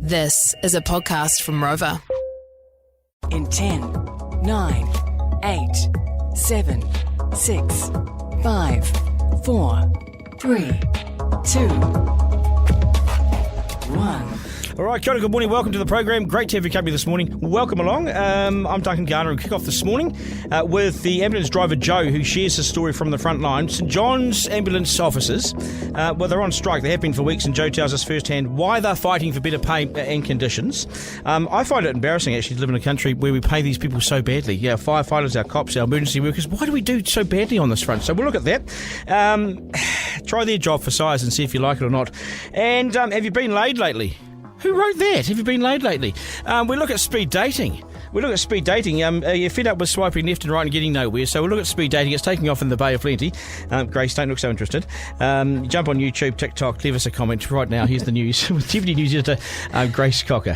This is a podcast from Rover. In 10, 9, 8, 7, 6, 5, 4, 3, 2, 1. All right, kia ora, good morning. Welcome to the program. Great to have your company this morning. Welcome along. I'm Duncan, Garner, and kick off this morning with the ambulance driver Joe, who shares his story from the front line. St John's ambulance officers, they're on strike. They have been for weeks, and Joe tells us firsthand why they're fighting for better pay and conditions. I find it embarrassing, actually, to live in a country where we pay these people so badly. Yeah, firefighters, our cops, our emergency workers. Why do we do so badly on this front? So we'll look at that. Try their job for size and see if you like it or not. And have you been laid lately? Who wrote that? Have you been laid lately? We look at speed dating. You're fed up with swiping left and right and getting nowhere, so we'll look at speed dating. It's taking off in the Bay of Plenty. Grace, don't look so interested. Jump on YouTube, TikTok, leave us a comment right now. Here's the news with Deputy News Editor Grace Cocker.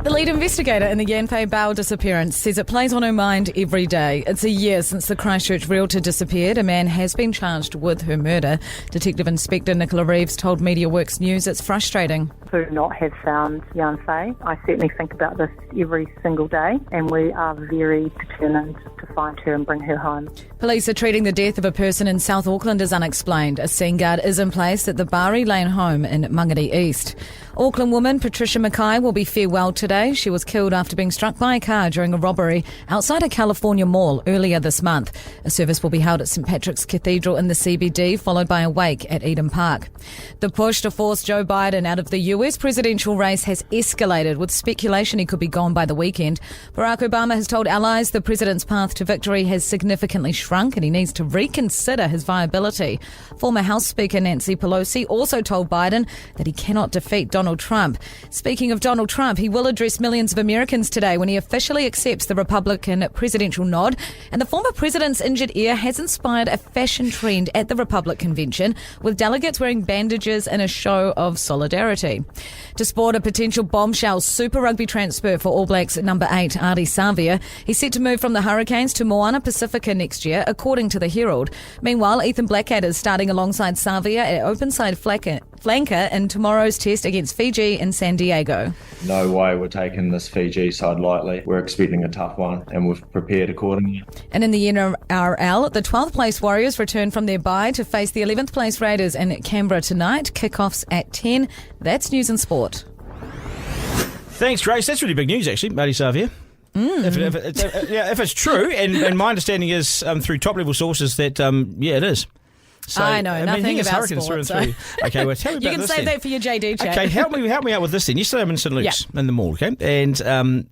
The lead investigator in the Yanfei Bao disappearance says it plays on her mind every day. It's a year since the Christchurch realtor disappeared. A man has been charged with her murder. Detective Inspector Nicola Reeves told MediaWorks News it's frustrating. To not have found Yanfei. I certainly think about this every single day, and we are very determined to find her and bring her home. Police are treating the death of a person in South Auckland as unexplained. A scene guard is in place at the Bari Lane home in Mangere East. Auckland woman Patricia Mackay will be farewelled today. She was killed after being struck by a car during a robbery outside a California mall earlier this month. A service will be held at St Patrick's Cathedral in the CBD, followed by a wake at Eden Park. The push to force Joe Biden out of the US presidential race has escalated, with speculation he could be gone by the weekend. Barack Obama has told allies the president's path to victory has significantly shrunk and he needs to reconsider his viability. Former House Speaker Nancy Pelosi also told Biden that he cannot defeat Donald Trump. Speaking of Donald Trump, he will address millions of Americans today when he officially accepts the Republican presidential nod. And the former president's injured ear has inspired a fashion trend at the Republic Convention, with delegates wearing bandages in a show of solidarity. To sport a potential bombshell Super Rugby transfer for All Blacks number 8, Ardie Savea, he's set to move from the Hurricanes to Moana Pasifika next year, according to the Herald. Meanwhile, Ethan Blackadder's starting alongside Savea at openside flanker in tomorrow's test against Fiji in San Diego. No way we're taking this Fiji side lightly. We're expecting a tough one and we've prepared accordingly. And in the NRL, the 12th place Warriors return from their bye to face the 11th place Raiders in Canberra tonight. Kickoffs at 10. That's news and sport. Thanks, Grace. That's really big news, actually, Ardie Savea. If it's true, and my understanding is through top-level sources that, it is. So, I know nothing about sport. Through and through. Okay, well, tell me about this. You can save that for your JD chat. Okay, help me out with this then. Yesterday I'm in St Luke's in the mall, okay? And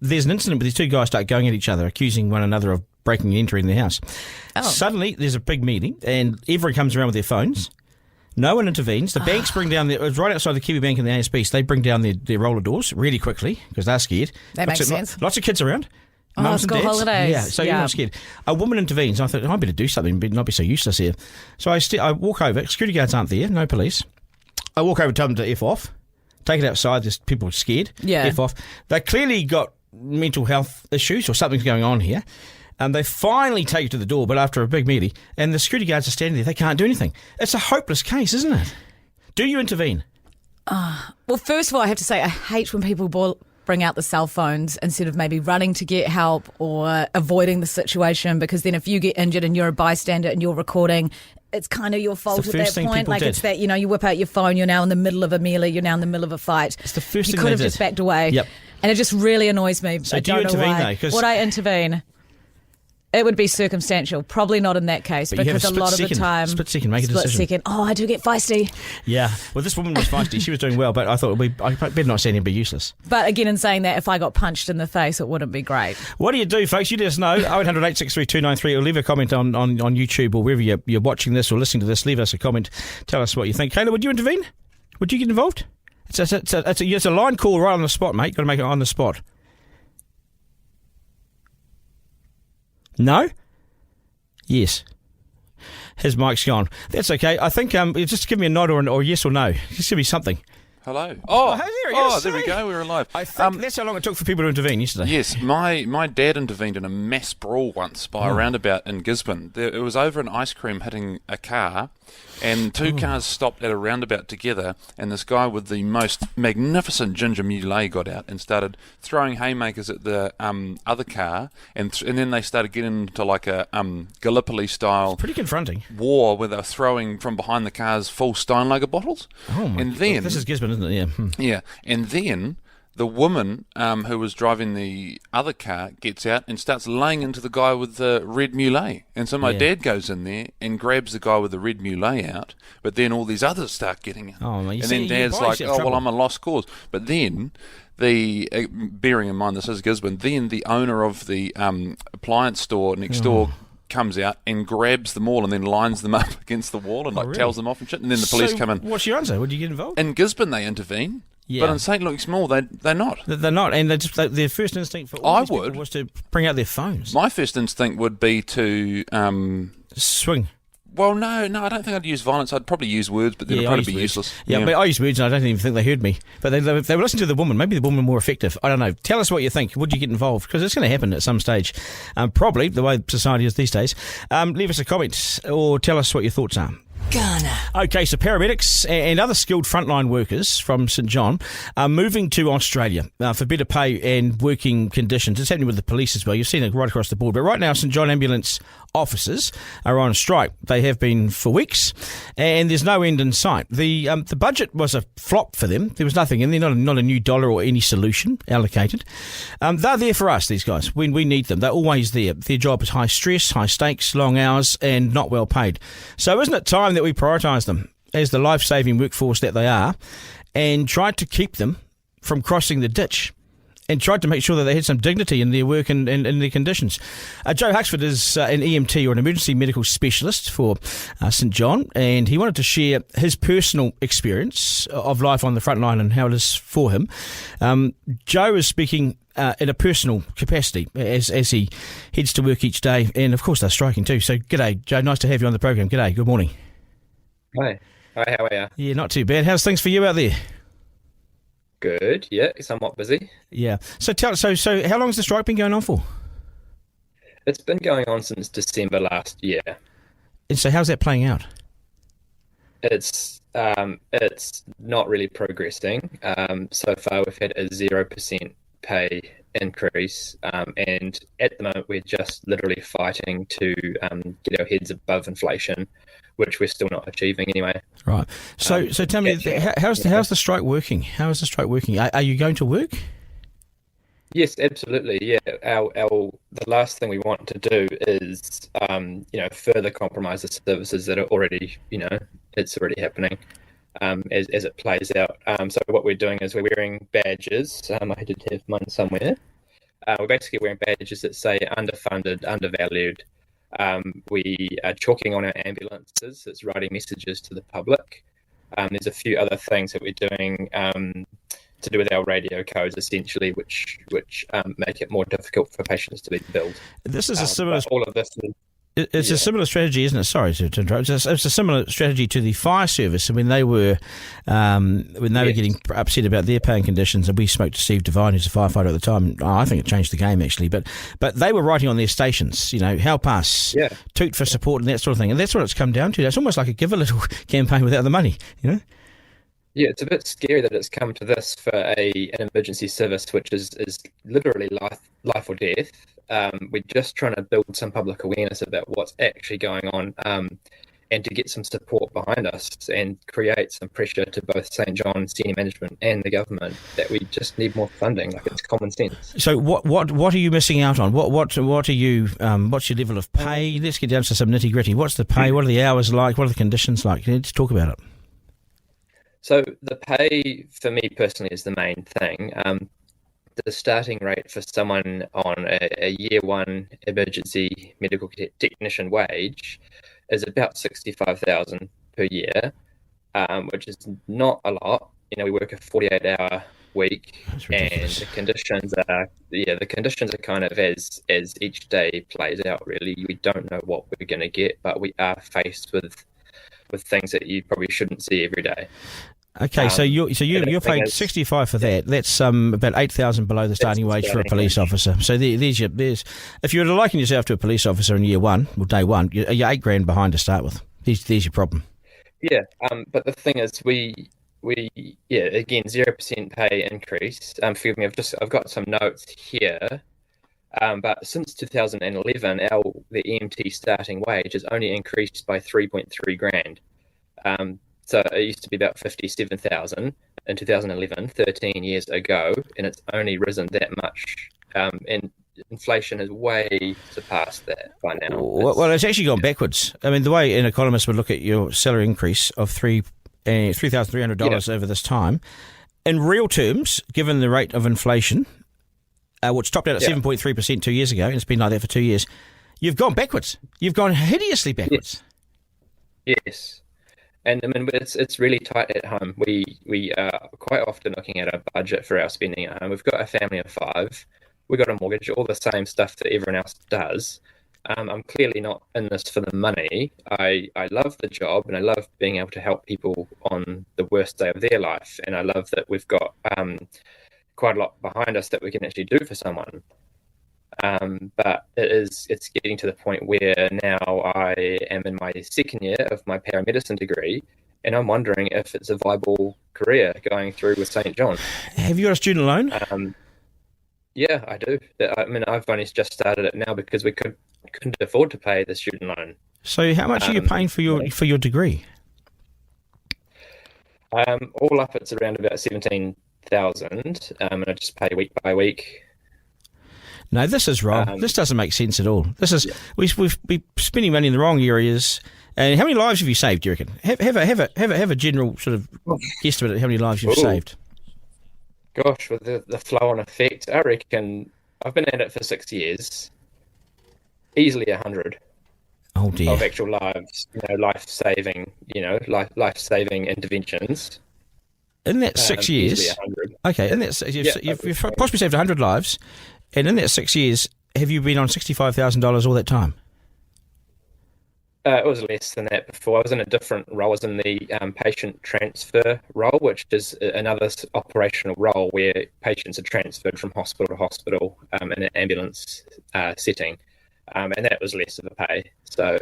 there's an incident where these two guys start going at each other, accusing one another of breaking and entering their house. Oh. Suddenly, there's a big meeting, and everyone comes around with their phones. No one intervenes. The banks bring down it was right outside the Kiwi Bank and the ASB, so they bring down their roller doors really quickly because they're scared. That makes sense. Lots of kids around. Mums school and dads. holidays. Yeah, so everyone's scared. A woman intervenes. I thought, I better do something, but not be so useless here. So I walk over. Security guards aren't there, no police. I walk over, tell them to F off. Take it outside, there's people scared. Yeah. F off. They clearly got mental health issues or something's going on here. And they finally take it to the door, but after a big meeting, and the security guards are standing there, they can't do anything. It's a hopeless case, isn't it? Do you intervene? Well, first of all, I have to say I hate when people bring out the cell phones instead of maybe running to get help or avoiding the situation, because then if you get injured and you're a bystander and you're recording, it's kind of your fault at that point. Like it's that, you whip out your phone, you're now in the middle of a melee, you're now in the middle of a fight. It's the first thing you could have just backed away. Yep. And it just really annoys me. So I do you don't know intervene why. though? Would I intervene? It would be circumstantial. Probably not in that case, but because a lot of the time... Split second, make a decision. Split second. Oh, I do get feisty. Yeah. Well, this woman was feisty. She was doing well, but I thought I better not say anything be useless. But again, in saying that, if I got punched in the face, it wouldn't be great. What do you do, folks? You let us know. 0800 863 293 or leave a comment on YouTube or wherever you're watching this or listening to this. Leave us a comment. Tell us what you think. Kayla, would you intervene? Would you get involved? It's a line call right on the spot, mate. Got to make it on the spot. No? Yes. His mic's gone. That's okay. I think just give me a nod or yes or no. Just give me something. Hello. There we go. We're alive. I think that's how long it took for people to intervene yesterday. Yes, my dad intervened in a mass brawl once by a roundabout in Gisborne. It was over an ice cream hitting a car, And two cars stopped at a roundabout together, and this guy with the most magnificent ginger mullet got out and started throwing haymakers at the other car, and then they started getting into like a Gallipoli-style Pretty confronting. war where they were throwing from behind the cars full Steinlager bottles. Oh my and God. then, This is Gisborne, isn't it? Yeah. Yeah, and then the woman who was driving the other car gets out and starts laying into the guy with the red mullet. And so my dad goes in there and grabs the guy with the red mullet out, but then all these others start getting out. Oh, and then Dad's like, oh, well, I'm a lost cause. But then, bearing in mind this is Gisborne, then the owner of the appliance store next door comes out and grabs them all and then lines them up against the wall and really? tells them off and shit. And then the police come in. What's your answer? Would you get involved? In Gisborne, they intervene. Yeah. But in St. Luke's Mall, they're not. They're not, and their first instinct for all these people was to bring out their phones. My first instinct would be to Swing. Well, no, I don't think I'd use violence. I'd probably use words, but they'd probably be useless. Yeah, but I used words, and I don't even think they heard me. But they were listening to the woman. Maybe the woman more effective. I don't know. Tell us what you think. Would you get involved? Because it's going to happen at some stage. Probably, the way society is these days. Leave us a comment or tell us what your thoughts are. Garner. Okay, so paramedics and other skilled frontline workers from St John are moving to Australia for better pay and working conditions. It's happening with the police as well. You've seen it right across the board. But right now, St John ambulance officers are on strike. They have been for weeks, and there's no end in sight. The budget was a flop for them. There was nothing in there, not a new dollar or any solution allocated. They're there for us, these guys, when we need them. They're always there. Their job is high stress, high stakes, long hours, and not well paid. So isn't it time that we prioritise them as the life-saving workforce that they are and tried to keep them from crossing the ditch and tried to make sure that they had some dignity in their work and their conditions. Joe Huxford is an EMT or an emergency medical specialist for St John, and he wanted to share his personal experience of life on the front line and how it is for him. Joe is speaking in a personal capacity as he heads to work each day, and of course they're striking too. So g'day, Joe, nice to have you on the program. G'day, good morning. Hi, how are you? Yeah, not too bad. How's things for you out there? Good, yeah, somewhat busy. Yeah. So how long has the strike been going on for? It's been going on since December last year. And so how's that playing out? It's not really progressing. So far we've had a 0% pay increase, and at the moment we're just literally fighting to get our heads above inflation, which we're still not achieving anyway. Right. So tell me, how's the strike working? How is the strike working? Are you going to work? Yes, absolutely. Yeah, the last thing we want to do is further compromise the services that are already it's already happening as it plays out. So what we're doing is we're wearing badges. I did have mine somewhere. We're basically wearing badges that say underfunded, undervalued. We are chalking on our ambulances. It's writing messages to the public. There's a few other things that we're doing to do with our radio codes, essentially, which make it more difficult for patients to be billed. This is a similar. All of this. It's a similar strategy, isn't it? Sorry to interrupt. It's a similar strategy to the fire service when they were getting upset about their pay and conditions. And we spoke to Steve Devine, who's a firefighter at the time. I think it changed the game actually, but they were writing on their stations, help us, toot for support and that sort of thing. And that's what it's come down to. It's almost like a give a little campaign without the money, Yeah, it's a bit scary that it's come to this for an emergency service, which is literally life or death. We're just trying to build some public awareness about what's actually going on, and to get some support behind us and create some pressure to both St John senior management and the government that we just need more funding. Like, it's common sense. So what are you missing out on? What are you? What's your level of pay? Let's get down to some nitty gritty. What's the pay? What are the hours like? What are the conditions like? Let's talk about it. So the pay for me personally is the main thing. The starting rate for someone on a year one emergency medical technician wage is about $65,000 per year, which is not a lot. We work a 48-hour week, and the conditions are kind of as each day plays out. Really, we don't know what we're going to get, but we are faced with things that you probably shouldn't see every day. Okay, so you're paid 65 for that. That's about 8,000 below the starting wage for a police officer. So there's if you were to liken yourself to a police officer in year one, well, day one, you're $8,000 behind to start with. There's your problem. Yeah, but the thing is, we again 0% pay increase. Forgive me, I've got some notes here. But since 2011, the EMT starting wage has only increased by 3.3 grand. So it used to be about 57,000 in 2011, 13 years ago, and it's only risen that much. And inflation has way surpassed that by now. Well, it's actually gone backwards. I mean, the way an economist would look at your salary increase of $3,300 over this time, in real terms, given the rate of inflation, which topped out at 7.3% 2 years ago, and it's been like that for 2 years, you've gone backwards. You've gone hideously backwards. Yes. And I mean, it's really tight at home. We are quite often looking at a budget for our spending at home. We've got a family of 5. We've got a mortgage, all the same stuff that everyone else does. I'm clearly not in this for the money. I love the job, and I love being able to help people on the worst day of their life. And I love that we've got quite a lot behind us that we can actually do for someone. But it's getting to the point where now I am in my second year of my paramedicine degree, and I'm wondering if it's a viable career going through with St. John. Have you got a student loan? Yeah, I do. I mean, I've only just started it now because we couldn't afford to pay the student loan. So how much are you paying for your degree? All up, it's around about 17,000, and I just pay week by week. No, this is wrong. This doesn't make sense at all. This is we've been spending money in the wrong areas. And how many lives have you saved, do you reckon? Have a general sort of guesstimate at how many lives you've saved. Gosh, with the flow-on effect, I reckon I've been at it for 6 years. Easily 100. Oh dear. Of actual lives, life-saving interventions. In that 6 years, okay, in that you've possibly saved 100 lives, and in that 6 years, have you been on $65,000 all that time? It was less than that before. I was in a different role. I was in the patient transfer role, which is another operational role where patients are transferred from hospital to hospital in an ambulance setting, and that was less of a pay. So,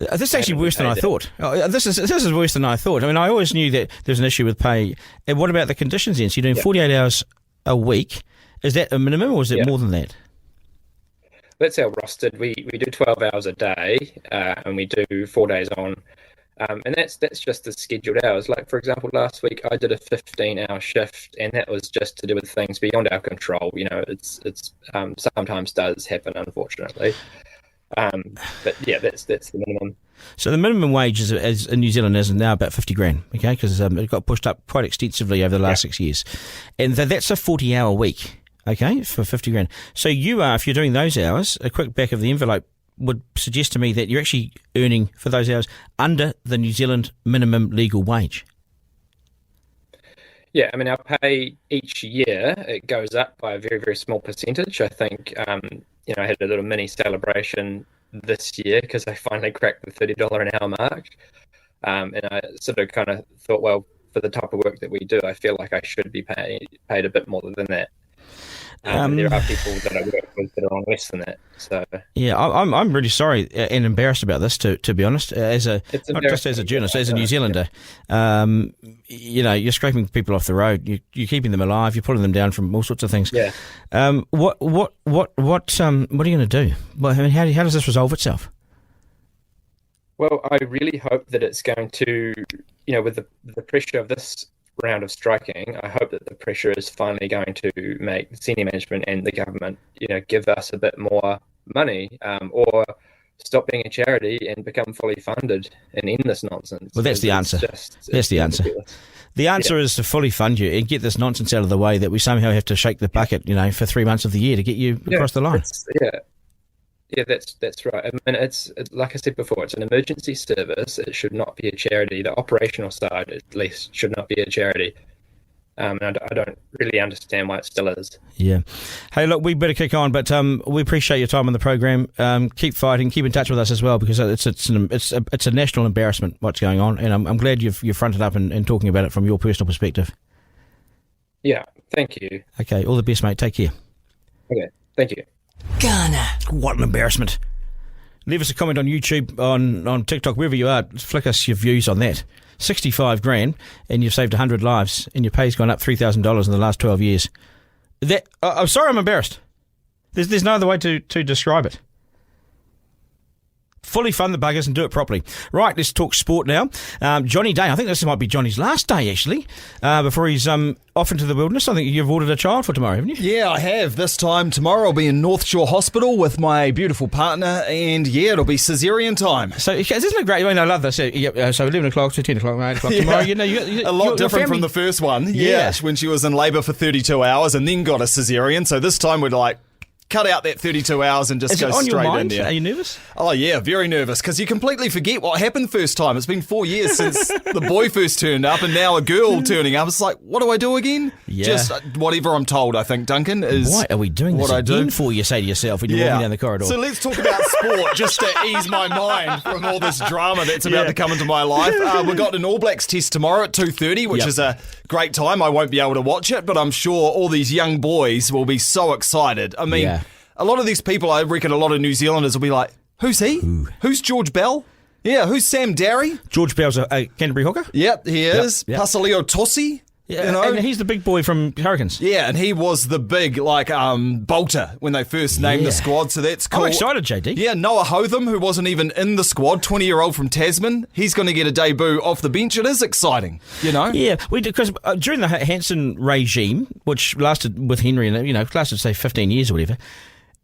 This is actually worse than I thought. This is worse than I thought. I mean, I always knew that there's an issue with pay. And what about the conditions then? So you're doing 48 hours a week. Is that a minimum, or is it more than that? That's our rostered. We do 12 hours a day, and we do 4 days on. And that's just the scheduled hours. Like, for example, last week I did a 15-hour shift, and that was just to do with things beyond our control. It's sometimes does happen, unfortunately. But yeah, that's the minimum. So the minimum wage is in New Zealand is now about 50 grand, okay? Because it got pushed up quite extensively over the last 6 years, and that's a 40-hour week, okay, for 50 grand. So you are, if you're doing those hours, a quick back of the envelope would suggest to me that you're actually earning for those hours under the New Zealand minimum legal wage. Yeah, I mean, our pay each year, it goes up by a very, very small percentage. I think, I had a little mini celebration this year because I finally cracked the $30 an hour mark. And I sort of kind of thought, well, for the type of work that we do, I feel like I should be paid a bit more than that. There are people that I work with that are on less than that. So yeah, I'm really sorry and embarrassed about this. To be honest, not just as a journalist, as a New Zealander, you're scraping people off the road. You're keeping them alive. You're pulling them down from all sorts of things. Yeah. What are you going to do? Well, I mean, how does this resolve itself? Well, I really hope that it's going to, with the pressure of this round of striking, I hope that the pressure is finally going to make the senior management and the government, give us a bit more money, or stop being a charity and become fully funded and end this nonsense. Well, that's the answer. That's the answer. The answer is to fully fund you and get this nonsense out of the way that we somehow have to shake the bucket, for 3 months of the year to get you across the line. Yeah, that's right. I mean, it's like I said before, it's an emergency service. It should not be a charity. The operational side, at least, should not be a charity. And I don't really understand why it still is. Yeah. Hey, look, we better kick on, but we appreciate your time on the program. Keep fighting. Keep in touch with us as well, because it's a national embarrassment what's going on, and I'm glad you've fronted up and talking about it from your personal perspective. Yeah. Thank you. Okay. All the best, mate. Take care. Okay. Thank you. Garner. What an embarrassment. Leave us a comment on YouTube, on TikTok, wherever you are. Flick us your views on that. 65 grand, and you've saved 100 lives, and your pay's gone up $3,000 in the last 12 years. I'm sorry, I'm embarrassed. There's no other way to describe it. Fully fund the buggers and do it properly. Right, let's talk sport now. Johnny Day, I think this might be Johnny's last day, actually, before he's off into the wilderness. I think you've ordered a child for tomorrow, haven't you? Yeah, I have. This time tomorrow I'll be in North Shore Hospital with my beautiful partner, and yeah, it'll be caesarean time. So isn't it great? I mean, I love this. So 11 o'clock to 10 o'clock, 8 o'clock tomorrow. You know, a lot different from the first one. Yeah, when she was in labour for 32 hours and then got a caesarean. So this time we're like, cut out that 32 hours and just go straight in there. Are you nervous? Oh, yeah, very nervous, because you completely forget what happened first time. It's been 4 years since the boy first turned up, and now a girl turning up. It's like, what do I do again? Yeah. Just whatever I'm told, I think, Duncan, is what are we doing this again for, you say to yourself when you're walking down the corridor. So let's talk about sport, just to ease my mind from all this drama that's about to come into my life. We've got an All Blacks test tomorrow at 2:30, which is a great time. I won't be able to watch it, but I'm sure all these young boys will be so excited. I mean, a lot of these people, I reckon a lot of New Zealanders will be like, who's he? Who's George Bell? Yeah, who's Sam Darry? George Bell's a Canterbury hooker? Yep, he is. Yep. Pasaleo Tosi. Yeah, you know? And he's the big boy from Hurricanes. Yeah, and he was the big, bolter when they first named the squad, so that's cool. I'm excited, JD. Yeah, Noah Hotham, who wasn't even in the squad, 20-year-old from Tasman, he's going to get a debut off the bench. It is exciting, you know? Yeah, we did, because during the Hansen regime, which lasted with Henry, and lasted, say, 15 years or whatever,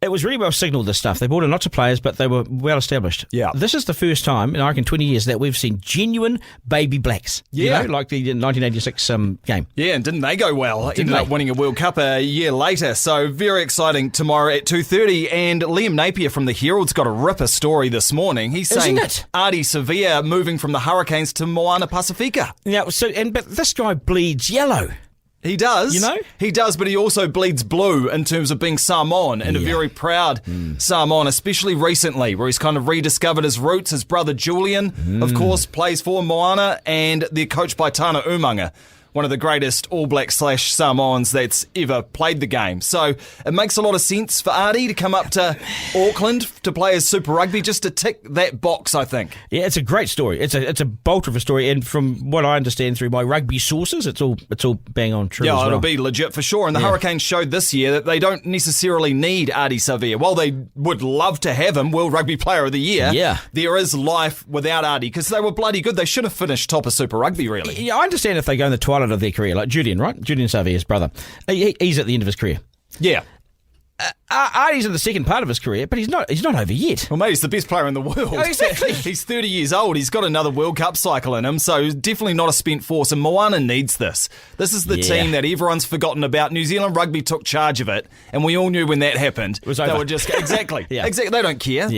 it was really well signalled, this stuff. They brought in lots of players, but they were well established. Yeah. This is the first time, in I reckon 20 years, that we've seen genuine baby blacks. Yeah. Like the 1986 game. Yeah, and didn't they go well? Ended up winning a World Cup a year later. So very exciting tomorrow at 2:30. And Liam Napier from the Herald's got a ripper story this morning. He's saying Ardie Savea moving from the Hurricanes to Moana Pasifika. Now, but this guy bleeds yellow. He does. You know? He does, but he also bleeds blue in terms of being Samoan, and a very proud Samoan, especially recently, where he's kind of rediscovered his roots. His brother Julian, of course, plays for Moana, and they're coached by Tana Umanga, one of the greatest All Black / Samoans that's ever played the game. So it makes a lot of sense for Ardie to come up to Auckland to play as Super Rugby, just to tick that box, I think. Yeah, it's a great story. It's a bolter of a story, and from what I understand through my rugby sources, it's all bang on true. Yeah, as well. It'll be legit for sure. And the Hurricanes showed this year that they don't necessarily need Ardie Savea. While they would love to have him World Rugby Player of the Year, there is life without Ardie, because they were bloody good. They should have finished top of Super Rugby, really. Yeah, I understand if they go in the twilight of their career, like Julian, right? Julian Savea's brother. He's at the end of his career. Yeah. Ardie's in the second part of his career, but he's not over yet. Well, mate, he's the best player in the world. Oh, exactly. He's 30 years old. He's got another World Cup cycle in him, so definitely not a spent force. And Moana needs this. This is the team that everyone's forgotten about. New Zealand Rugby took charge of it, and we all knew when that happened. It was over. They were just exactly. Exactly. They don't care.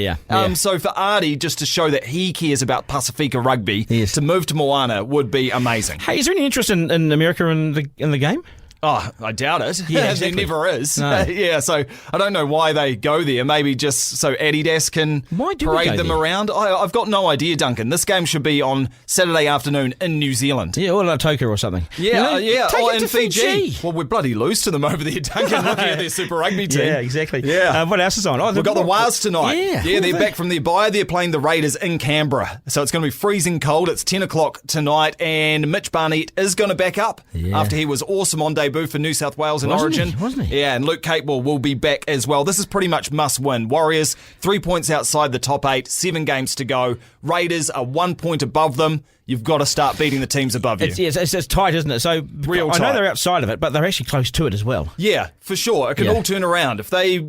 So for Ardie, just to show that he cares about Pasifika Rugby, to move to Moana would be amazing. Hey, is there any interest in America in the game? Oh, I doubt it. Yeah, exactly. There never is. No. Yeah, so I don't know why they go there. Maybe just so Adidas can parade them around. I've got no idea, Duncan. This game should be on Saturday afternoon in New Zealand. Yeah, or Lautoka or something. Yeah, Take it to Fiji. Well, we're bloody lose to them over there, Duncan, looking at their Super Rugby team. Yeah, exactly. Yeah. What else is on? We've got the Wars tonight. Yeah, they're back from their bye. They're playing the Raiders in Canberra. So it's going to be freezing cold. It's 10 o'clock tonight, and Mitch Barnett is going to back up after he was awesome on debut for New South Wales in Origin. Wasn't he? Yeah, and Luke Capewell will be back as well. This is pretty much must win. Warriors, 3 points outside the top 8, 7 games to go. Raiders are 1 point above them. You've got to start beating the teams above you. It's tight, isn't it? So real tight. I know they're outside of it, but they're actually close to it as well. Yeah, for sure. It can all turn around. If they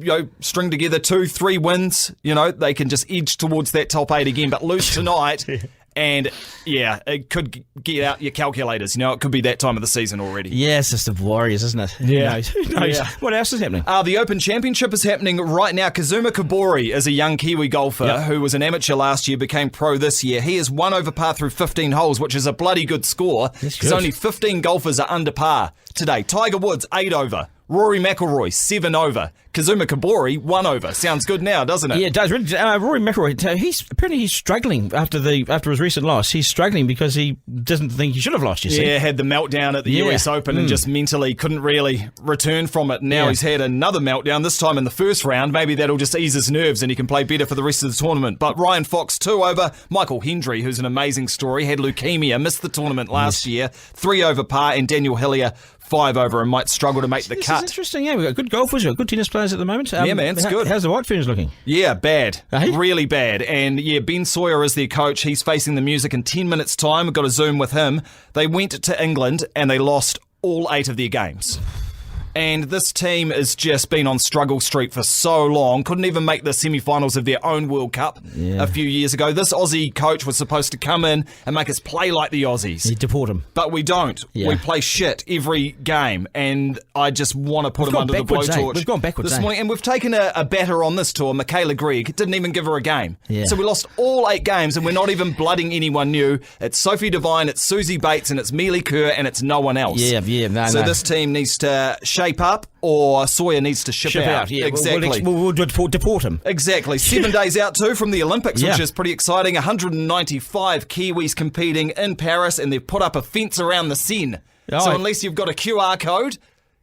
string together 2-3 wins, they can just edge towards that top 8 again. But lose tonight... And, it could get out your calculators. It could be that time of the season already. Yeah, it's just the Warriors, isn't it? Yeah. Who knows? Yeah. What else is happening? The Open Championship is happening right now. Kazuma Kobori is a young Kiwi golfer who was an amateur last year, became pro this year. He is 1 over par through 15 holes, which is a bloody good score. Because only 15 golfers are under par today. Tiger Woods, 8 over. Rory McIlroy, 7 over. Kazuma Kobori, 1 over. Sounds good now, doesn't it? Yeah, it does. Rory McIlroy, he's struggling after his recent loss. He's struggling because he doesn't think he should have lost, you see. Yeah, had the meltdown at the US Open and just mentally couldn't really return from it. Now he's had another meltdown, this time in the first round. Maybe that'll just ease his nerves and he can play better for the rest of the tournament. But Ryan Fox, 2 over. Michael Hendry, who's an amazing story, had leukemia, missed the tournament last year, 3 over par, and Daniel Hillier, 5 over, and might struggle to make the cut. This is interesting, yeah. We've got good golfers, we've got good tennis players at the moment. Yeah, man, it's good. How's the White Ferns looking? Yeah, bad. Hey? Really bad. And yeah, Ben Sawyer is their coach. He's facing the music in 10 minutes' time. We've got a Zoom with him. They went to England and they lost all 8 of their games. And this team has just been on struggle street for so long. Couldn't even make the semi-finals of their own World Cup a few years ago. This Aussie coach was supposed to come in and make us play like the Aussies. You deport him. But we don't. Yeah. We play shit every game. And I just want to put them under the blowtorch. We've gone backwards this morning. And we've taken a batter on this tour, Michaela Gregg. Didn't even give her a game. Yeah. So we lost all 8 games and we're not even blooding anyone new. It's Sophie Devine, it's Susie Bates, and it's Mealy Kerr, and it's no one else. Yeah. So this team needs to shape up, or Sawyer needs to ship out. Yeah, exactly. We'll deport him. Exactly. 7 days out too from the Olympics, Yeah. which is pretty exciting. 195 Kiwis competing in Paris, and they've put up a fence around the Seine. Oh. So unless you've got a QR code,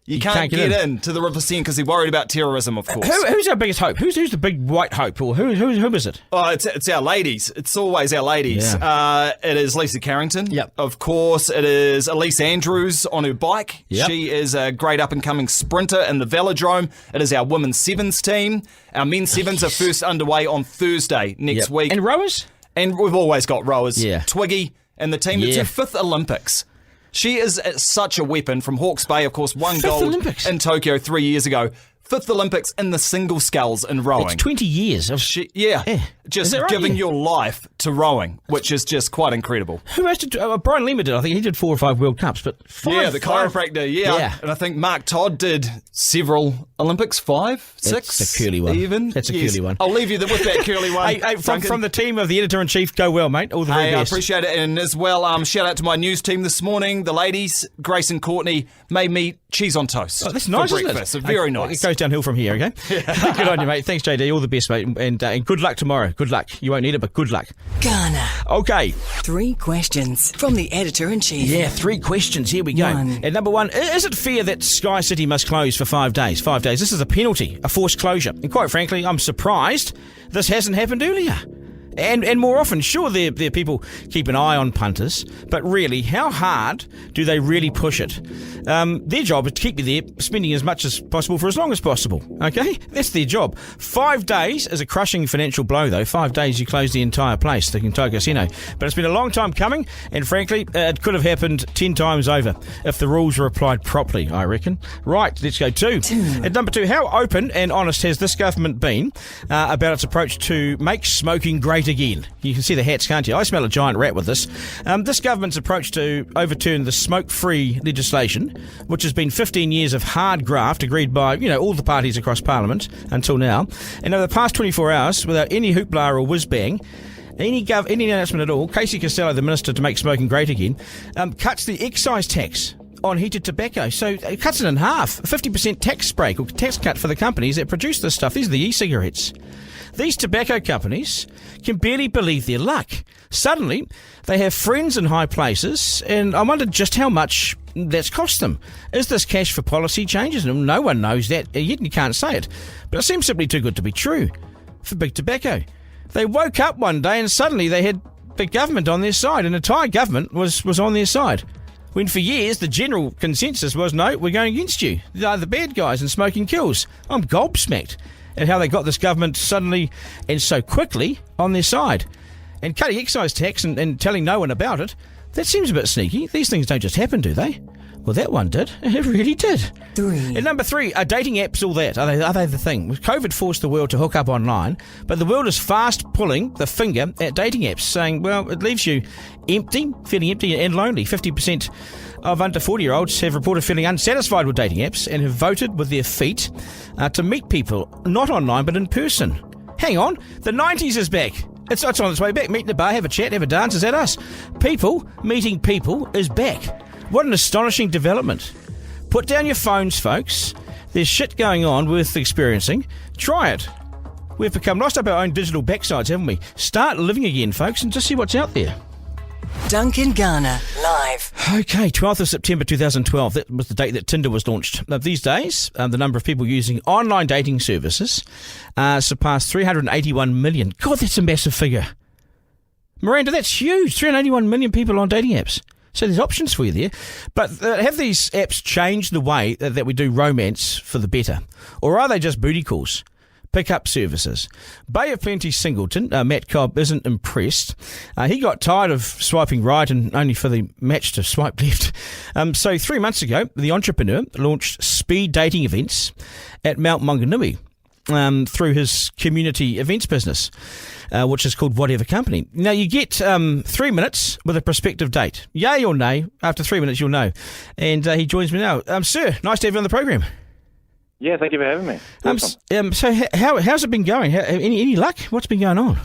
you can't get in to the River Seine because they're worried about terrorism, of course. Who's our biggest hope? Who's the big white hope? Or who is it? Oh, it's our ladies. It's always our ladies. Yeah. It is Lisa Carrington. Yep. Of course, it is Elise Andrews on her bike. Yep. She is a great up-and-coming sprinter in the velodrome. It is our women's sevens team. Our men's sevens are first underway on Thursday next week. And rowers? And we've always got rowers. Yeah. Twiggy and the team. It's her 5th Olympics. She is such a weapon from Hawke's Bay, of course, won gold Olympics. in Tokyo 3 years ago. 5th Olympics in the single sculls in rowing. It's 20 years of... Just Is that right? giving Yeah. your life to rowing, which is just quite incredible. Who has to... Brian Lima did. I think he did 4 or 5 World Cups, but... The chiropractor, Yeah. And I think Mark Todd did several Olympics, 5, 6. That's a curly one. Even. That's a curly one. I'll leave you with that curly one. Hey, from the team of the editor-in-chief, go well, mate. All the very Hey, I best. appreciate it. And as well, shout out to my news team this morning. The ladies, Grace and Courtney, made me cheese on toast. Oh, that's nice, for isn't it? breakfast. Very nice. It goes downhill from here, okay? Good on you, mate. Thanks, JD. All the best, mate. And good luck tomorrow. Good luck. You won't need it, but good luck. Garner. Okay. 3 questions from the editor-in-chief. Yeah, 3 questions. Here we go. 1. And number 1, is it fair that Sky City must close for 5 days? 5 days. This is a penalty, a forced closure. And quite frankly, I'm surprised this hasn't happened earlier. And more often, sure, their people keep an eye on punters, but really, how hard do they really push it? Their job is to keep you there, spending as much as possible for as long as possible, okay? That's their job. 5 days is a crushing financial blow, though. 5 days, you close the entire place, the entire casino. But it's been a long time coming, and frankly, it could have happened 10 times over if the rules were applied properly, I reckon. Right, let's go 2. At number 2, how open and honest has this government been about its approach to make smoking great again? You can see the hats, can't you? I smell a giant rat with this. This government's approach to overturn the smoke-free legislation, which has been 15 years of hard graft agreed by, all the parties across Parliament until now. And over the past 24 hours, without any hoopla or whiz-bang, any announcement at all, Casey Costello, the Minister to make smoking great again, cuts the excise tax on heated tobacco. So it cuts it in half. A 50% tax break or tax cut for the companies that produce this stuff. These are the e-cigarettes. These tobacco companies can barely believe their luck. Suddenly, they have friends in high places, and I wonder just how much that's cost them. Is this cash for policy changes? And no one knows that yet, and you can't say it. But it seems simply too good to be true for big tobacco. They woke up one day and suddenly they had big government on their side. An entire government was on their side. When for years the general consensus was, no, we're going against you. They're the bad guys and smoking kills. I'm gobsmacked at how they got this government suddenly and so quickly on their side. And cutting excise tax and telling no one about it, that seems a bit sneaky. These things don't just happen, do they? Well, that one did. It really did. 3. And number 3, are dating apps all that? Are they the thing? COVID forced the world to hook up online, but the world is fast pulling the finger at dating apps, saying, well, it leaves you empty, feeling empty and lonely. 50% of under 40-year-olds have reported feeling unsatisfied with dating apps and have voted with their feet to meet people, not online, but in person. Hang on, the 90s is back. It's on its way back. Meet in a bar, have a chat, have a dance. Is that us? People meeting people is back. What an astonishing development. Put down your phones, folks, There's shit going on worth experiencing. Try it. We've lost up our own digital backsides, haven't we? Start living again, folks, and just see what's out there. Duncan Garner, live. Okay, 12th of September 2012. That was the date that Tinder was launched. Now, these days, the number of people using online dating services surpassed 381 million. God, that's a massive figure. Miranda, that's huge. 381 million people on dating apps. So there's options for you there. But have these apps changed the way that we do romance for the better? Or are they just booty calls? Pick-up services. Bay of Plenty singleton, Matt Cobb, isn't impressed. He got tired of swiping right and only for the match to swipe left. So 3 months ago, the entrepreneur launched speed dating events at Mount Maunganui through his community events business, which is called Whatever Company. Now, you get 3 minutes with a prospective date. Yay or nay, after 3 minutes you'll know. And he joins me now. Sir, nice to have you on the program. Yeah, thank you for having me. Awesome. So how's it been going? Any luck? What's been going on?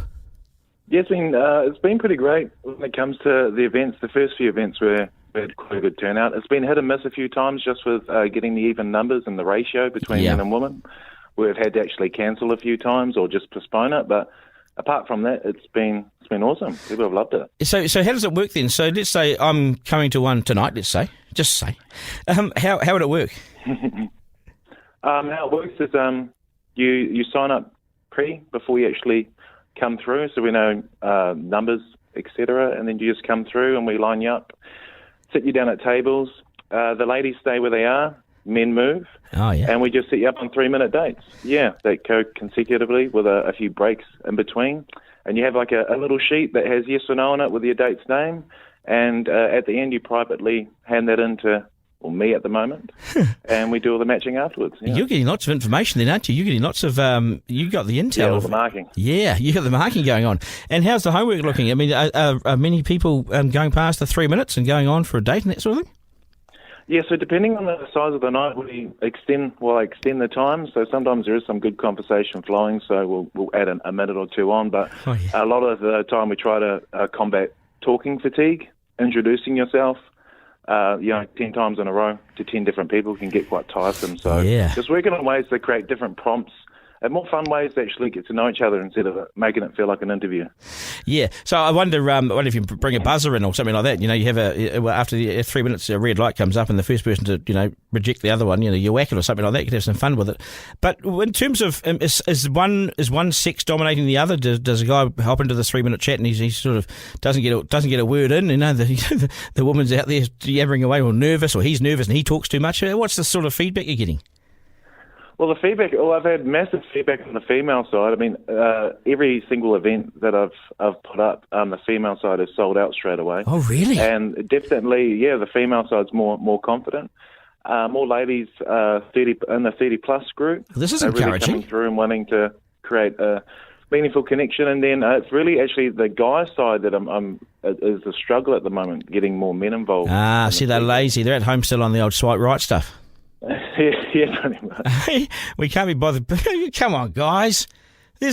Yeah, it's been pretty great when it comes to the events. The first few events we had quite a good turnout. It's been hit and miss a few times just with getting the even numbers and the ratio between men and women. We've had to actually cancel a few times or just postpone it, but apart from that, it's been awesome. People have loved it. So how does it work then? So let's say I'm coming to one tonight. Let's say, just say, how would it work? How it works is you sign up before you actually come through, so we know numbers, etc., and then you just come through and we line you up, sit you down at tables. The ladies stay where they are, men move, and we just set you up on 3-minute dates. Yeah, they go consecutively with a few breaks in between, and you have like a little sheet that has yes or no on it with your date's name, and at the end you privately hand that in to me at the moment, and we do all the matching afterwards. Yeah. You're getting lots of information then, aren't you? You're getting lots of, you got the intel. Yeah, the marking. Yeah, you got the marking going on. And how's the homework looking? I mean, are many people going past the 3 minutes and going on for a date and that sort of thing? Yeah, so depending on the size of the night, we extend the time. So sometimes there is some good conversation flowing, so we'll add a minute or two on. But a lot of the time we try to combat talking fatigue, introducing yourself. 10 times in a row to 10 different people can get quite tiresome. So just working on ways to create different prompts and more fun ways to actually get to know each other instead of making it feel like an interview. Yeah. So I wonder if you bring a buzzer in or something like that. You know, you have after the 3 minutes, a red light comes up and the first person to, reject the other one, you whack it or something like that. You could have some fun with it. But in terms of, is one sex dominating the other? Does a guy hop into the 3 minute chat and he sort of doesn't get a word in? The woman's out there yabbering away or nervous, or he's nervous and he talks too much. What's the sort of feedback you're getting? Well, the feedback. I've had massive feedback on the female side. I mean, every single event that I've put up, the female side is sold out straight away. Oh, really? And definitely, the female side's more confident. More ladies, 30 in the 30+ group. This is encouraging. Really coming through and wanting to create a meaningful connection. And then it's really actually the guy side that is the struggle at the moment, getting more men involved. See, they're lazy. They're at home still on the old swipe right stuff. Yeah, pretty much. We can't be bothered. Come on, guys. We're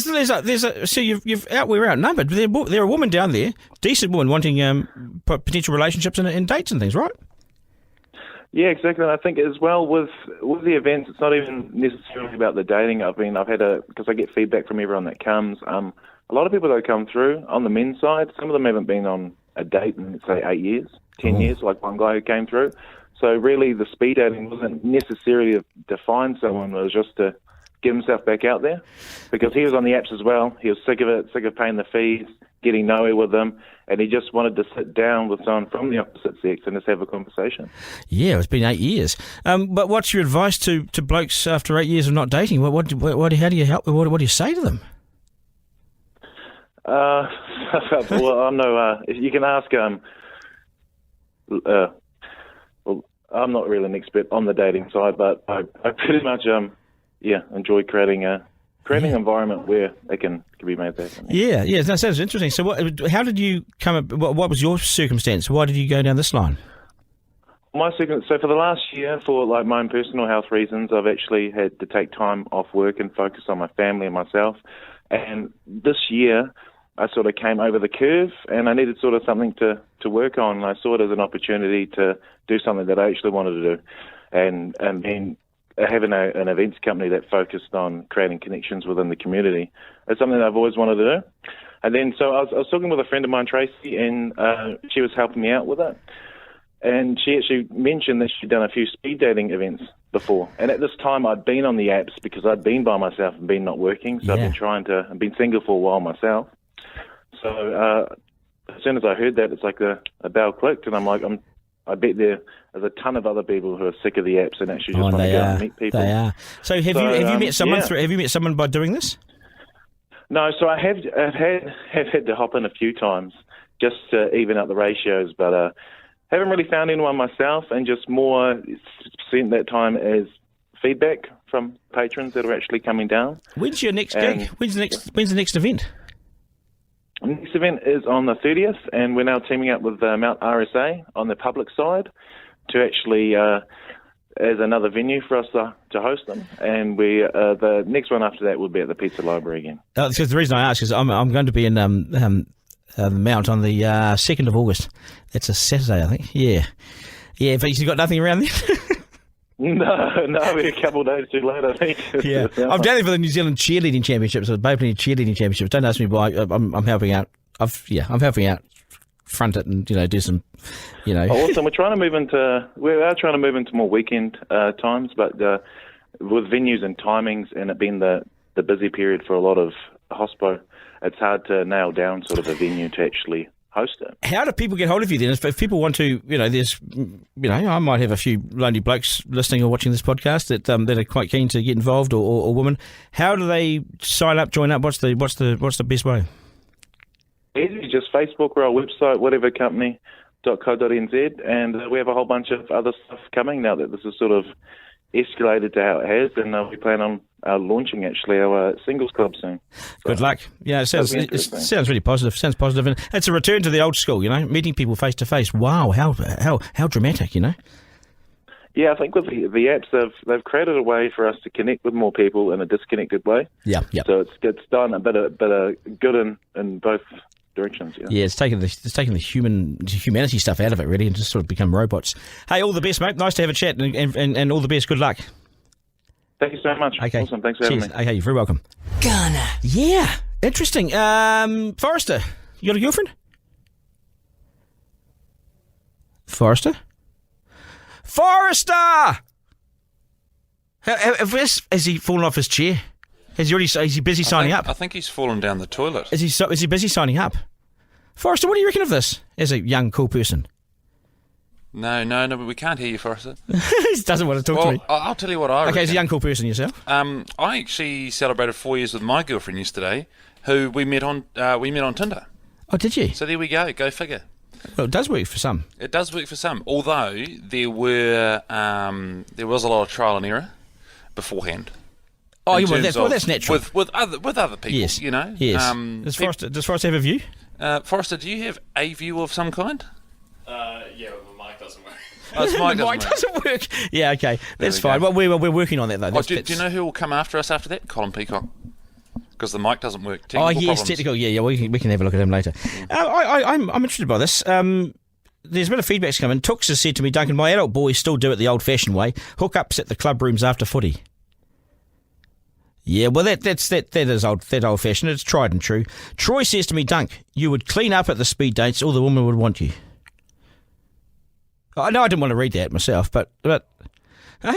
outnumbered. There's a woman down there, decent woman, wanting potential relationships and dates and things, right? Yeah, exactly. And I think as well with the events, it's not even necessarily about the dating. Because I get feedback from everyone that comes. A lot of people that come through on the men's side, some of them haven't been on a date in, let's say, 8 years, 10 years, like one guy who came through. So really the speed dating wasn't necessarily to find someone, it was just to get himself back out there, because he was on the apps as well. He was sick of it, sick of paying the fees, getting nowhere with them, and he just wanted to sit down with someone from the opposite sex and just have a conversation. Yeah, it's been 8 years. But what's your advice to blokes after 8 years of not dating? How do you help? What do you say to them? Well, I'm no. You can ask. Well, I'm not really an expert on the dating side, but I pretty much enjoy creating an environment where it can be made that. Yeah, that sounds interesting. So, how did you come up? What was your circumstance? Why did you go down this line? So for the last year, for like my own personal health reasons, I've actually had to take time off work and focus on my family and myself. And this year, I sort of came over the curve, and I needed sort of something to work on. I saw it as an opportunity to do something that I actually wanted to do, and then having an events company that focused on creating connections within the community is something that I've always wanted to do. And then so I was talking with a friend of mine, Tracy, and she was helping me out with it. And she actually mentioned that she'd done a few speed dating events before. And at this time, I'd been on the apps because I'd been by myself and been not working. So I've been single for a while myself. So as soon as I heard that, it's like a bell clicked, and I'm like, I bet there's a ton of other people who are sick of the apps and actually just want to go and meet people. They are. So have you met someone? Have you met someone by doing this? No, so I've had to hop in a few times just to even out the ratios, but haven't really found anyone myself, and just more spent that time as feedback from patrons that are actually coming down. When's your next gig? When's the next event? The next event is on the 30th, and we're now teaming up with Mount RSA on the public side to actually as another venue for us to host them. And the next one after that will be at the Pizza Library again. Because the reason I ask is I'm going to be in the Mount on the 2nd of August. That's a Saturday, I think. Yeah, but you've got nothing around there? No, we're a couple of days too late, I think. Yeah, I'm down there for the New Zealand Cheerleading Championships, or the Opening Cheerleading Championships. Don't ask me why. I'm helping out. I'm helping out, front it, and do some, Awesome. We are trying to move into more weekend times, but with venues and timings, and it being the busy period for a lot of hospo, it's hard to nail down sort of a venue to actually host it. How do people get hold of you then? If people want to, I might have a few lonely blokes listening or watching this podcast that are quite keen to get involved, or women. How do they sign up, join up? What's the best way? Easy, just Facebook or our website, whatevercompany.co.nz, and we have a whole bunch of other stuff coming now that this is sort of escalated to how it has, and we plan on launching actually our singles club soon. Good luck. Yeah, it sounds really positive. Sounds positive, and it's a return to the old school. Meeting people face to face. Wow, how dramatic. Yeah, I think with the apps, they've created a way for us to connect with more people in a disconnected way. Yeah. So it's done a bit of good in both directions. Yeah, it's taken the humanity stuff out of it really, and just sort of become robots. Hey, all the best, mate. Nice to have a chat, and all the best. Good luck. Thank you so much. Okay. Awesome. Thanks for having me. Okay, you're very welcome. Garner. Yeah, interesting. Forrester, you got a girlfriend? Forrester? Has he fallen off his chair? Is he busy signing up? I think he's fallen down the toilet. Is he busy signing up? Forrester, what do you reckon of this as a young, cool person? No, but we can't hear you, Forrester. He doesn't want to talk to me. I'll tell you what I reckon. Okay, as a young, cool person yourself? I actually celebrated 4 years with my girlfriend yesterday, who we met on Tinder. Oh, did you? So there we go. Go figure. Well, it does work for some. It does work for some, although there was a lot of trial and error beforehand. Oh, that's natural. With other people, yes. Yes. Does Forrester have a view? Forrester, do you have a view of some kind? Yeah, but the mic doesn't work. Oh, the mic doesn't work. Yeah, okay, that's fine. Well, we're working on that though. Do you know who will come after us after that? Colin Peacock. Because the mic doesn't work. Technical. Yeah. We can have a look at him later. I'm interested by this. There's a bit of feedback's coming. Tooks has said to me, Duncan, my adult boys still do it the old-fashioned way. Hookups at the club rooms after footy. Yeah, well, that is old-fashioned. It's tried and true. Troy says to me, Dunk, you would clean up at the speed dates, all the women would want you. I know I didn't want to read that myself, but Whatever. I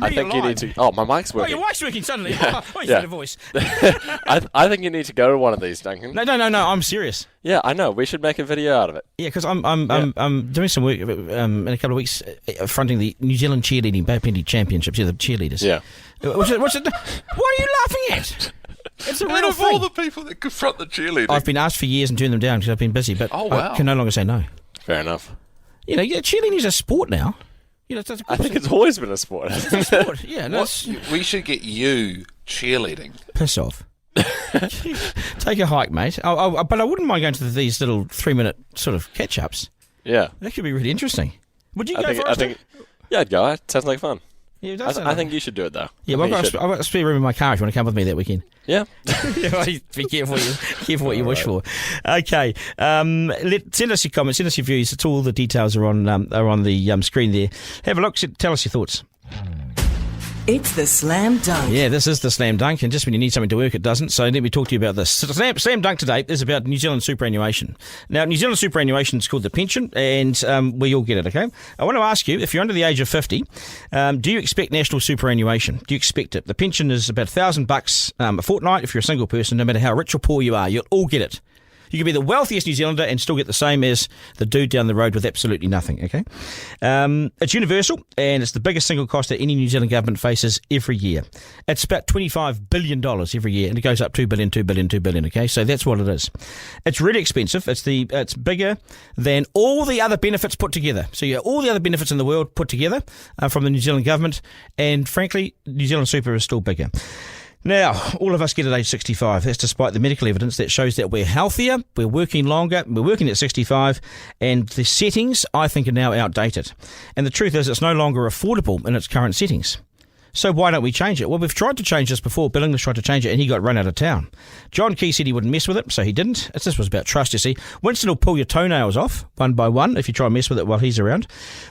think you need to. Oh, my mic's working. Oh, your mic's working suddenly. Yeah. Oh, you had a voice. I think you need to go to one of these, Duncan. No. I'm serious. Yeah, I know. We should make a video out of it. Yeah, because I'm doing some work in a couple of weeks fronting the New Zealand Cheerleading Bapindi Championships. Yeah, the cheerleaders. Yeah. What's it? What are you laughing at? It's a real of thing. All the people that confront the cheerleading. I've been asked for years and turned them down because I've been busy, but I can no longer say no. Fair enough. Cheerleading is a sport now. I think it's always been a sport. It's a sport. Yeah, we should get you cheerleading. Piss off. Take a hike, mate. But I wouldn't mind going to these little 3-minute sort of catch-ups. Yeah. That could be really interesting. Would you go for it? Yeah, I'd go. It sounds like fun. Yeah, it does I think you should do it, though. Yeah, I've got a spare room in my car if you want to come with me that weekend. Yeah. Be careful what you wish for. Okay. Send us your comments, send us your views. It's all the details are on the screen there. Have a look. Tell us your thoughts. It's the Slam Dunk. Yeah, this is the Slam Dunk, and just when you need something to work, it doesn't. So let me talk to you about this. Slam Dunk today is about New Zealand superannuation. Now, New Zealand superannuation is called the pension, and we all get it, okay? I want to ask you, if you're under the age of 50, do you expect national superannuation? Do you expect it? The pension is about $1,000 a fortnight if you're a single person, no matter how rich or poor you are. You'll all get it. You can be the wealthiest New Zealander and still get the same as the dude down the road with absolutely nothing, okay? It's universal, and it's the biggest single cost that any New Zealand government faces every year. It's about $25 billion every year, and it goes up $2 billion, okay? So that's what it is. It's really expensive. It's bigger than all the other benefits put together. So you have all the other benefits in the world put together from the New Zealand government, and frankly, New Zealand Super is still bigger. Now, all of us get at age 65. That's despite the medical evidence that shows that we're healthier, we're working longer, we're working at 65, and the settings, I think, are now outdated. And the truth is, it's no longer affordable in its current settings. So why don't we change it? Well, we've tried to change this before. Bill English tried to change it, and he got run out of town. John Key said he wouldn't mess with it, so he didn't. This was about trust, you see. Winston will pull your toenails off, one by one, if you try and mess with it while he's around.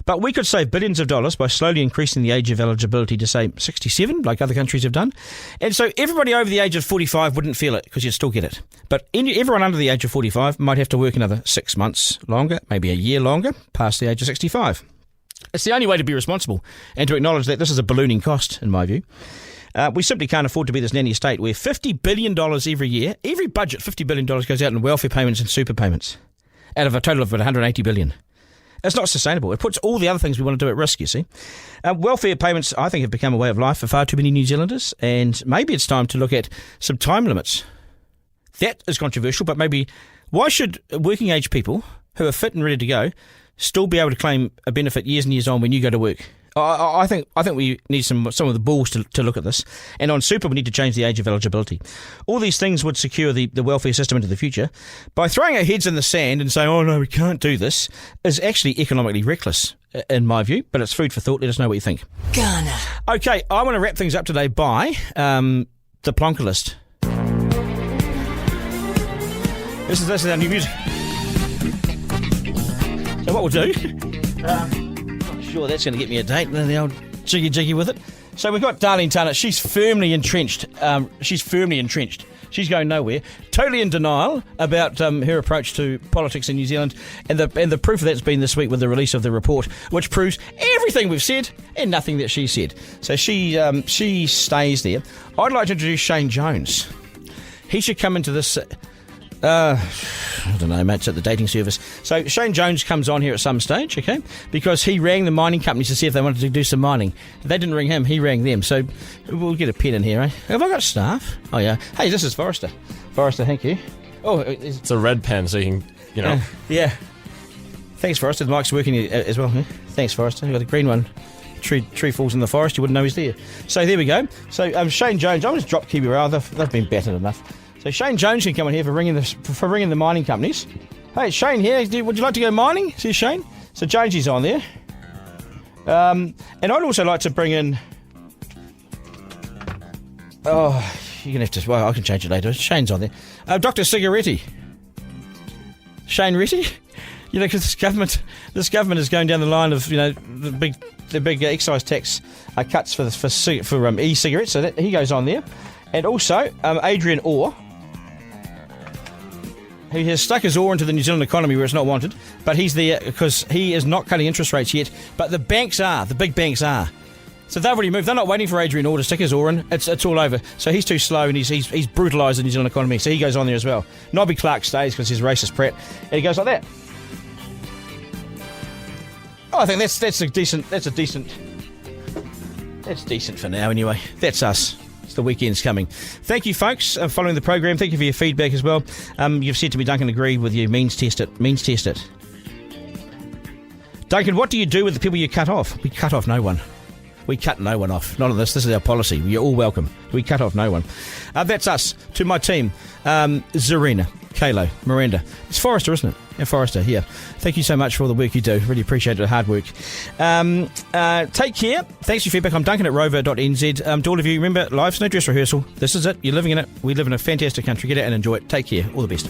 But we could save billions of dollars by slowly increasing the age of eligibility to, say, 67, like other countries have done. And so everybody over the age of 45 wouldn't feel it, because you'd still get it. But everyone under the age of 45 might have to work another 6 months longer, maybe a year longer, past the age of 65. It's the only way to be responsible and to acknowledge that this is a ballooning cost, in my view. We simply can't afford to be this nanny state where $50 billion every year, every budget, $50 billion goes out in welfare payments and super payments, out of a total of about $180 billion. It's not sustainable. It puts all the other things we want to do at risk, you see. Welfare payments, I think, have become a way of life for far too many New Zealanders, and maybe it's time to look at some time limits. That is controversial, but maybe why should working age people who are fit and ready to go still be able to claim a benefit years and years on when you go to work? I think we need some of the balls to look at this. And on super, we need to change the age of eligibility. All these things would secure the welfare system into the future. By throwing our heads in the sand and saying, oh no, we can't do this, is actually economically reckless, in my view. But it's food for thought. Let us know what you think. Garner. Okay, I want to wrap things up today by the plonker list. This is our new music. So what we'll do, not sure that's going to get me a date, the old jiggy with it. So we've got Darlene Turner. She's firmly entrenched. She's going nowhere. Totally in denial about her approach to politics in New Zealand, and the proof of that's been this week with the release of the report, which proves everything we've said and nothing that she said. So she stays there. I'd like to introduce Shane Jones. He should come into this. I don't know, mate, it's at the dating service. So Shane Jones comes on here at some stage, okay, because he rang the mining companies to see if they wanted to do some mining. They didn't ring him, he rang them. So we'll get a pen in here, eh? Have I got staff? Oh, yeah. Hey, this is Forrester. Forrester, thank you. Oh, it's a red pen, so you can, yeah. Thanks, Forrester. The mic's working as well. Thanks, Forrester. You've got a green one. Tree falls in the forest, you wouldn't know he's there. So there we go. So Shane Jones, I'll just drop Kiwi Rail. They've been battered enough. So Shane Jones can come in here for ringing the mining companies. Hey, Shane here. Would you like to go mining? See Shane. So Jonesy's on there. And I'd also like to bring in. Oh, you're gonna have to. Well, I can change it later. Shane's on there. Dr. Cigaretti. Shane Retty. You know, because this government is going down the line of the big excise tax cuts for e-cigarettes. So he goes on there, and also Adrian Orr. He has stuck his oar into the New Zealand economy where it's not wanted, but he's there because he is not cutting interest rates yet, but the banks are, the big banks are. So they've already moved. They're not waiting for Adrian Orr to stick his oar in. It's all over. So he's too slow, and he's brutalised the New Zealand economy, so he goes on there as well. Nobby Clark stays because he's racist Pratt, and he goes like that. Oh, I think that's decent for now anyway. That's us. The weekend's coming. Thank you, folks, following the program. Thank you for your feedback as well. You've said to me, Duncan, agree with you. Means test it. Duncan, what do you do with the people you cut off? We cut off no one. We cut no one off. Not on this. This is our policy. You're all welcome. We cut off no one. That's us. To my team, Zarina, Kalo, Miranda. It's Forrester, isn't it? Yeah, Forrester, here. Thank you so much for all the work you do. Really appreciate the hard work. Take care. Thanks for your feedback. I'm Duncan at rover.nz. To all of you, remember, life's no dress rehearsal. This is it. You're living in it. We live in a fantastic country. Get out and enjoy it. Take care. All the best.